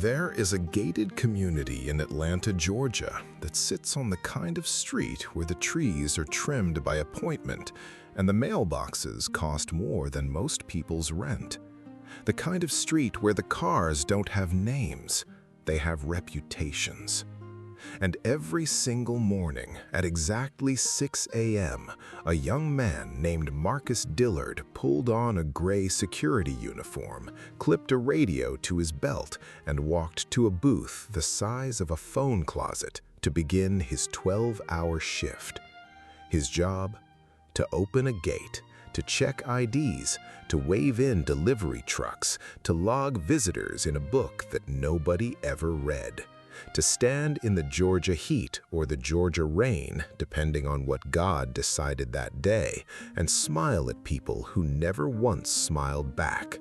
There is a gated community in Atlanta, Georgia, that sits on the kind of street where the trees are trimmed by appointment and the mailboxes cost more than most people's rent. The kind of street where the cars don't have names, they have reputations. And every single morning at exactly 6 a.m., a young man named Marcus Dillard pulled on a gray security uniform, clipped a radio to his belt, and walked to a booth the size of a phone closet to begin his 12-hour shift. His job? To open a gate, to check IDs, to wave in delivery trucks, to log visitors in a book that nobody ever read. To stand in the Georgia heat or the Georgia rain, depending on what God decided that day, and smile at people who never once smiled back.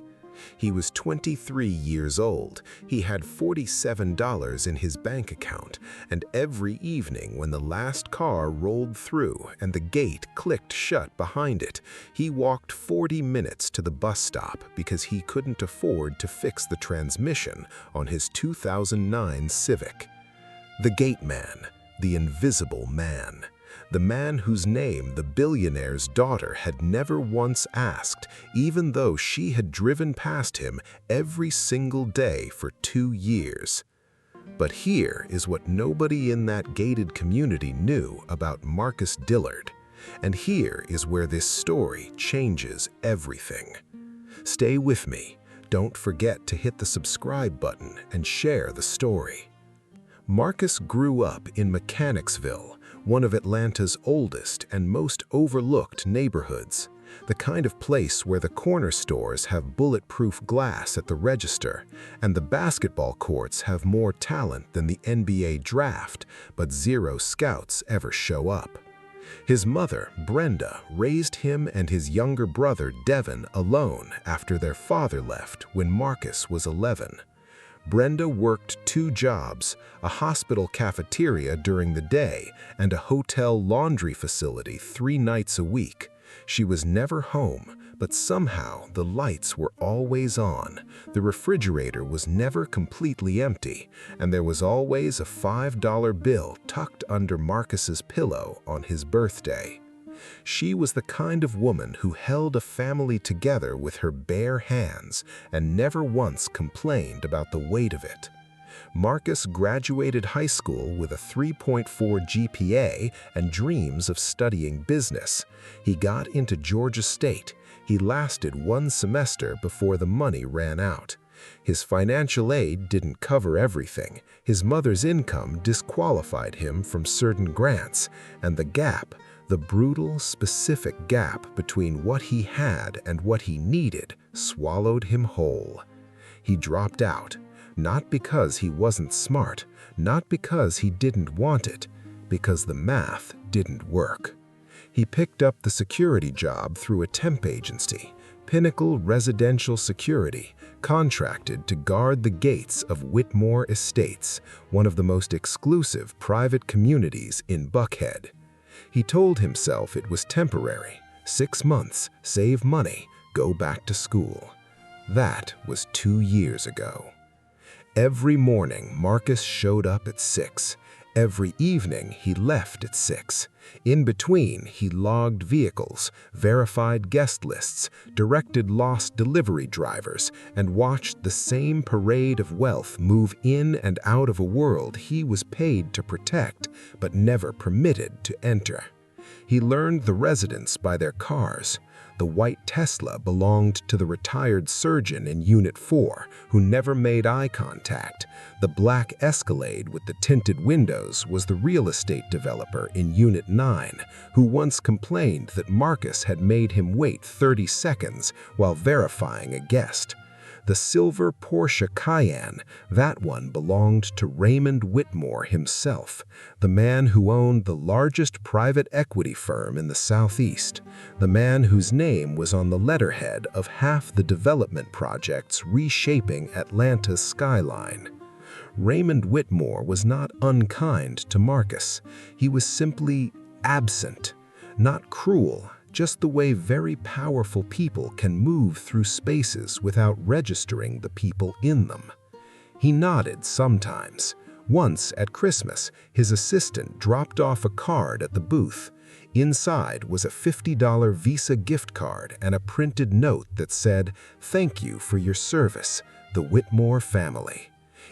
He was 23 years old, he had $47 in his bank account, and every evening when the last car rolled through and the gate clicked shut behind it, he walked 40 minutes to the bus stop because he couldn't afford to fix the transmission on his 2009 Civic. The gate man, the invisible man. The man whose name the billionaire's daughter had never once asked, even though she had driven past him every single day for 2 years. But here is what nobody in that gated community knew about Marcus Dillard. And here is where this story changes everything. Stay with me. Don't forget to hit the subscribe button and share the story. Marcus grew up in Mechanicsville, one of Atlanta's oldest and most overlooked neighborhoods, the kind of place where the corner stores have bulletproof glass at the register and the basketball courts have more talent than the NBA draft, but zero scouts ever show up. His mother, Brenda, raised him and his younger brother, Devin, alone after their father left when Marcus was 11. Brenda worked 2 jobs, a hospital cafeteria during the day and a hotel laundry facility 3 nights a week. She was never home, but somehow the lights were always on, the refrigerator was never completely empty, and there was always a $5 bill tucked under Marcus's pillow on his birthday. She was the kind of woman who held a family together with her bare hands and never once complained about the weight of it. Marcus graduated high school with a 3.4 GPA and dreams of studying business. He got into Georgia State. He lasted 1 semester before the money ran out. His financial aid didn't cover everything. His mother's income disqualified him from certain grants, and the gap, the brutal, specific gap between what he had and what he needed, swallowed him whole. He dropped out, not because he wasn't smart, not because he didn't want it, because the math didn't work. He picked up the security job through a temp agency, Pinnacle Residential Security, contracted to guard the gates of Whitmore Estates, one of the most exclusive private communities in Buckhead. He told himself it was temporary, 6 months, save money, go back to school. That was 2 years ago. Every morning, Marcus showed up at 6. Every evening, he left at 6. In between, he logged vehicles, verified guest lists, directed lost delivery drivers, and watched the same parade of wealth move in and out of a world he was paid to protect, but never permitted to enter. He learned the residents by their cars. The white Tesla belonged to the retired surgeon in Unit 4, who never made eye contact. The black Escalade with the tinted windows was the real estate developer in Unit 9, who once complained that Marcus had made him wait 30 seconds while verifying a guest. The silver Porsche Cayenne, that one belonged to Raymond Whitmore himself, the man who owned the largest private equity firm in the Southeast, the man whose name was on the letterhead of half the development projects reshaping Atlanta's skyline. Raymond Whitmore was not unkind to Marcus. He was simply absent, not cruel, just the way very powerful people can move through spaces without registering the people in them. He nodded sometimes. Once, at Christmas, his assistant dropped off a card at the booth. Inside was a $50 Visa gift card and a printed note that said, "Thank you for your service, the Whitmore family."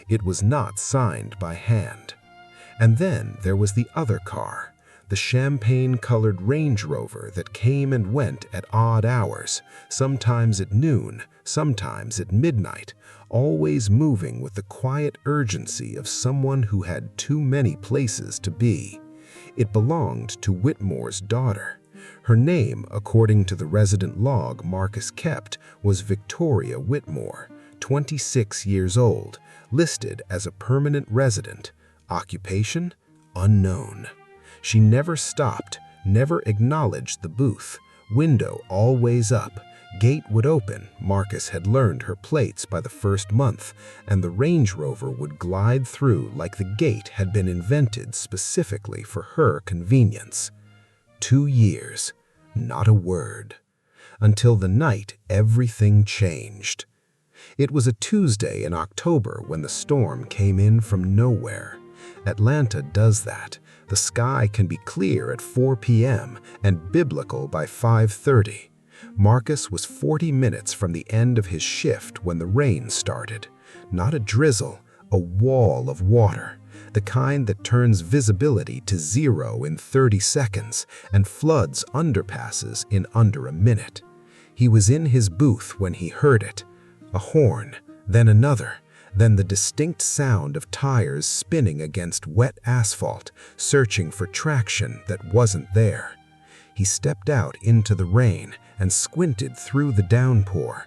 It was not signed by hand. And then there was the other car, the champagne-colored Range Rover that came and went at odd hours, sometimes at noon, sometimes at midnight, always moving with the quiet urgency of someone who had too many places to be. It belonged to Whitmore's daughter. Her name, according to the resident log Marcus kept, was Victoria Whitmore, 26 years old, listed as a permanent resident. Occupation? Unknown. She never stopped, never acknowledged the booth. Window always up. Gate would open. Marcus had learned her plates by the first month, and the Range Rover would glide through like the gate had been invented specifically for her convenience. 2 years. Not a word. Until the night everything changed. It was a Tuesday in October when the storm came in from nowhere. Atlanta does that. The sky can be clear at 4 p.m. and biblical by 5:30. Marcus was 40 minutes from the end of his shift when the rain started. Not a drizzle, a wall of water, the kind that turns visibility to 0 in 30 seconds and floods underpasses in under a minute. He was in his booth when he heard it. A horn, then another, then the distinct sound of tires spinning against wet asphalt, searching for traction that wasn't there. He stepped out into the rain and squinted through the downpour.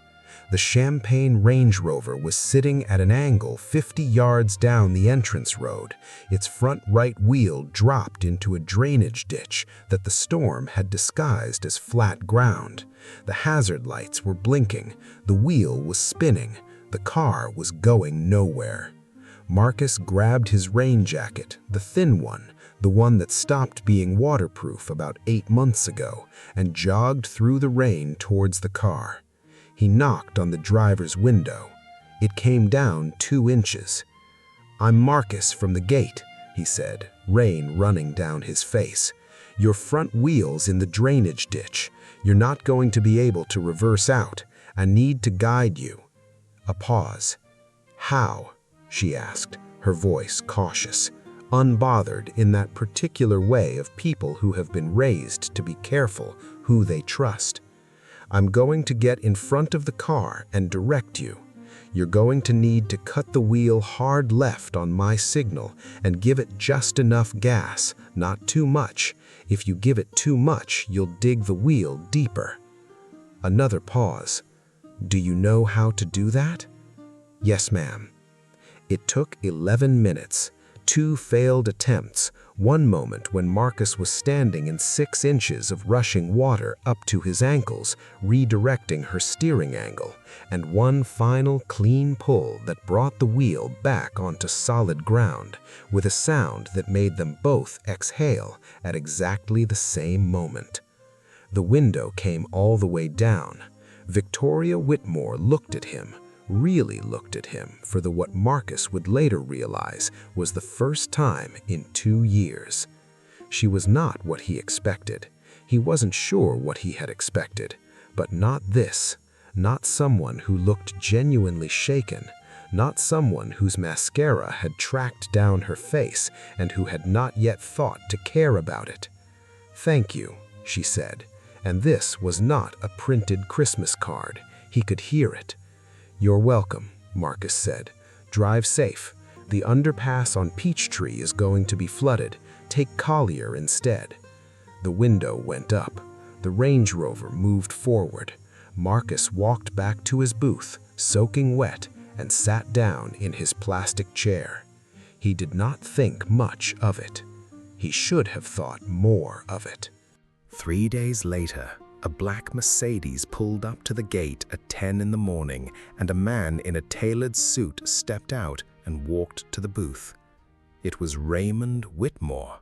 The champagne Range Rover was sitting at an angle 50 yards down the entrance road. Its front right wheel dropped into a drainage ditch that the storm had disguised as flat ground. The hazard lights were blinking. The wheel was spinning. The car was going nowhere. Marcus grabbed his rain jacket, the thin one, the one that stopped being waterproof about 8 months ago, and jogged through the rain towards the car. He knocked on the driver's window. It came down 2 inches. "I'm Marcus from the gate," he said, rain running down his face. "Your front wheel's in the drainage ditch. You're not going to be able to reverse out. I need to guide you." A pause. "How?" she asked, her voice cautious, unbothered in that particular way of people who have been raised to be careful who they trust. "I'm going to get in front of the car and direct you. You're going to need to cut the wheel hard left on my signal and give it just enough gas, not too much. If you give it too much, you'll dig the wheel deeper." Another pause. "Do you know how to do that?" "Yes, ma'am." It took 11 minutes, 2 failed attempts, one moment when Marcus was standing in 6 inches of rushing water up to his ankles, redirecting her steering angle, and one final clean pull that brought the wheel back onto solid ground, with a sound that made them both exhale at exactly the same moment. The window came all the way down. Victoria Whitmore looked at him, really looked at him for what Marcus would later realize was the first time in 2 years. She was not what he expected. He wasn't sure what he had expected, but not this. Not someone who looked genuinely shaken, not someone whose mascara had tracked down her face and who had not yet thought to care about it. "Thank you," she said, and this was not a printed Christmas card. He could hear it. "You're welcome," Marcus said. "Drive safe. The underpass on Peachtree is going to be flooded. Take Collier instead." The window went up. The Range Rover moved forward. Marcus walked back to his booth, soaking wet, and sat down in his plastic chair. He did not think much of it. He should have thought more of it. 3 days later, a black Mercedes pulled up to the gate at 10 in the morning, and a man in a tailored suit stepped out and walked to the booth. It was Raymond Whitmore.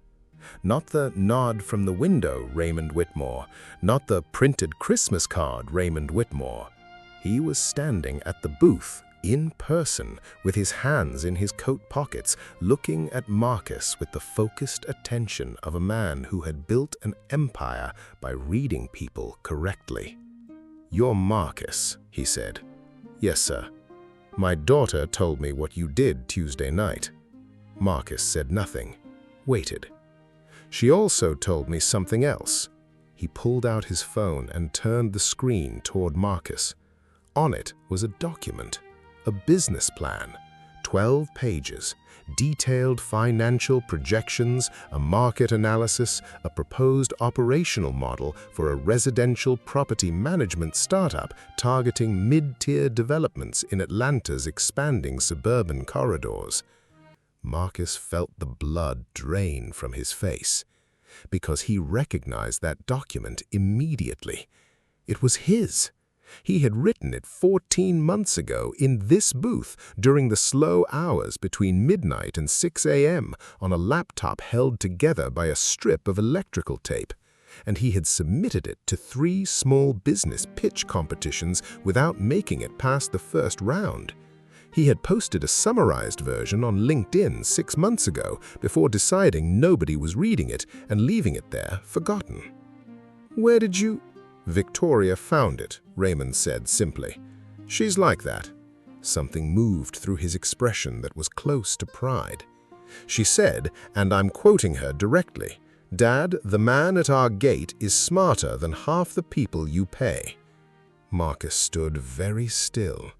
Not the nod from the window Raymond Whitmore, not the printed Christmas card Raymond Whitmore. He was standing at the booth in person, with his hands in his coat pockets, looking at Marcus with the focused attention of a man who had built an empire by reading people correctly. "You're Marcus," he said. "Yes, sir. My daughter told me what you did Tuesday night." Marcus said nothing, waited. "She also told me something else." He pulled out his phone and turned the screen toward Marcus. On it was a document, a business plan, 12 pages, detailed financial projections, a market analysis, a proposed operational model for a residential property management startup targeting mid-tier developments in Atlanta's expanding suburban corridors. Marcus felt the blood drain from his face, because he recognized that document immediately. It was his. He had written it 14 months ago in this booth during the slow hours between midnight and 6 a.m. on a laptop held together by a strip of electrical tape, and he had submitted it to 3 small business pitch competitions without making it past the first round. He had posted a summarized version on LinkedIn 6 months ago before deciding nobody was reading it and leaving it there, forgotten. "Where did you—" "Victoria found it," Raymond said simply. "She's like that." Something moved through his expression that was close to pride. She said, and I'm quoting her directly, "Dad, the man at our gate is smarter than half the people you pay." Marcus stood very still.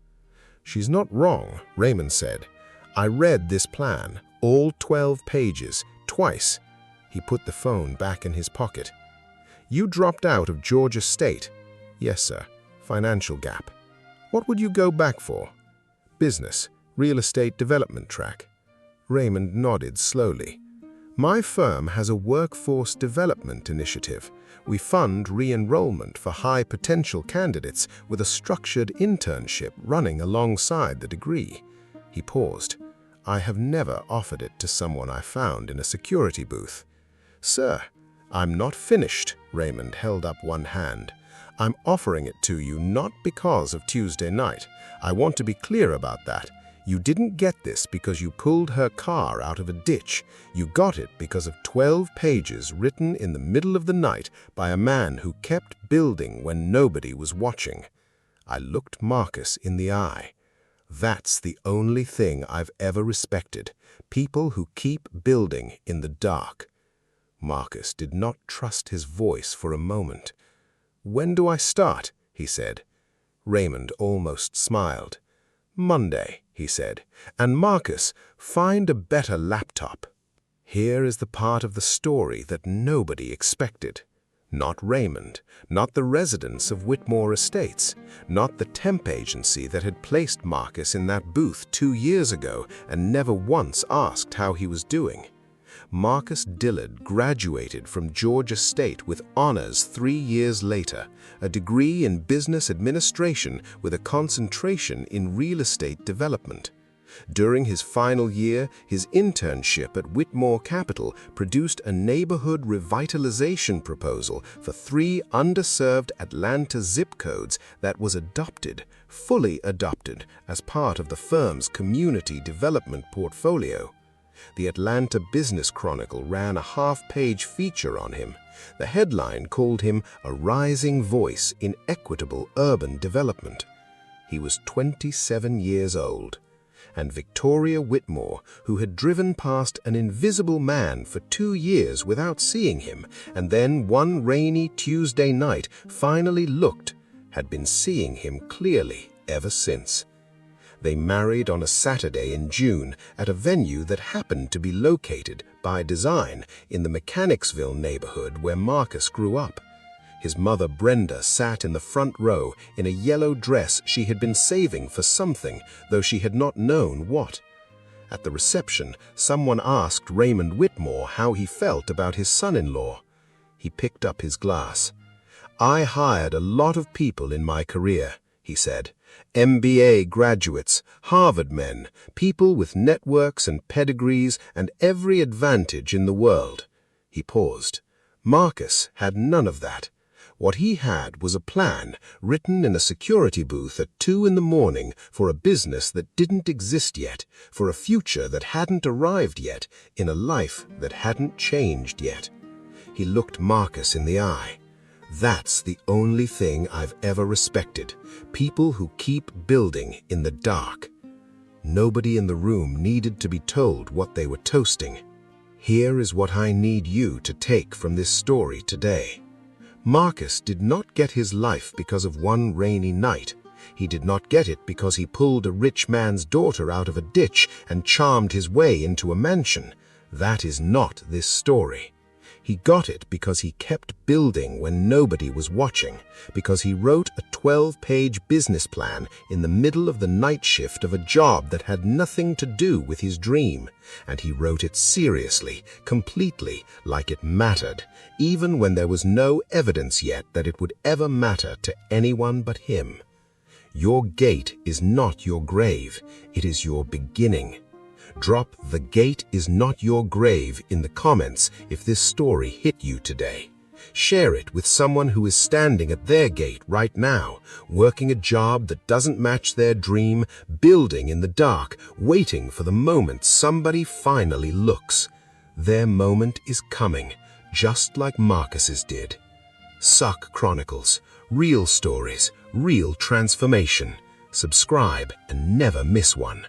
"She's not wrong," Raymond said. "I read this plan, all 12 pages, twice." He put the phone back in his pocket. "You dropped out of Georgia State." "Yes, sir. Financial gap." "What would you go back for?" "Business, real estate development track." Raymond nodded slowly. "My firm has a workforce development initiative. We fund re-enrollment for high-potential candidates with a structured internship running alongside the degree." He paused. "I have never offered it to someone I found in a security booth." "Sir, I'm not finished." Raymond held up one hand. "I'm offering it to you not because of Tuesday night. I want to be clear about that. You didn't get this because you pulled her car out of a ditch. You got it because of 12 pages written in the middle of the night by a man who kept building when nobody was watching." I looked Marcus in the eye. "That's the only thing I've ever respected, people who keep building in the dark." Marcus did not trust his voice for a moment. "When do I start?" he said. Raymond almost smiled. "Monday," he said. "And Marcus, find a better laptop." Here is the part of the story that nobody expected. Not Raymond, not the residents of Whitmore Estates, not the temp agency that had placed Marcus in that booth 2 years ago and never once asked how he was doing. Marcus Dillard graduated from Georgia State with honors 3 years later, a degree in business administration with a concentration in real estate development. During his final year, his internship at Whitmore Capital produced a neighborhood revitalization proposal for 3 underserved Atlanta zip codes that was fully adopted, as part of the firm's community development portfolio. The Atlanta Business Chronicle ran a half-page feature on him. The headline called him a rising voice in equitable urban development. He was 27 years old. And Victoria Whitmore, who had driven past an invisible man for 2 years without seeing him, and then one rainy Tuesday night finally looked, had been seeing him clearly ever since. They married on a Saturday in June at a venue that happened to be located, by design, in the Mechanicsville neighborhood where Marcus grew up. His mother Brenda sat in the front row in a yellow dress she had been saving for something, though she had not known what. At the reception, someone asked Raymond Whitmore how he felt about his son-in-law. He picked up his glass. "I hired a lot of people in my career," he said. "MBA graduates, Harvard men, people with networks and pedigrees and every advantage in the world." He paused. Marcus had none of that. What he had was a plan written in a security booth at 2 in the morning for a business that didn't exist yet, for a future that hadn't arrived yet, in a life that hadn't changed yet. He looked Marcus in the eye. That's the only thing I've ever respected, people who keep building in the dark. Nobody in the room needed to be told what they were toasting. Here is what I need you to take from this story today. Marcus did not get his life because of one rainy night. He did not get it because he pulled a rich man's daughter out of a ditch and charmed his way into a mansion. That is not this story. He got it because he kept building when nobody was watching, because he wrote a 12-page business plan in the middle of the night shift of a job that had nothing to do with his dream, and he wrote it seriously, completely, like it mattered, even when there was no evidence yet that it would ever matter to anyone but him. Your gate is not your grave, it is your beginning. Drop "the gate is not your grave" in the comments if this story hit you today. Share it with someone who is standing at their gate right now, working a job that doesn't match their dream, building in the dark, waiting for the moment somebody finally looks. Their moment is coming, just like Marcus's did. Suck Chronicles, real stories, real transformation. Subscribe and never miss one.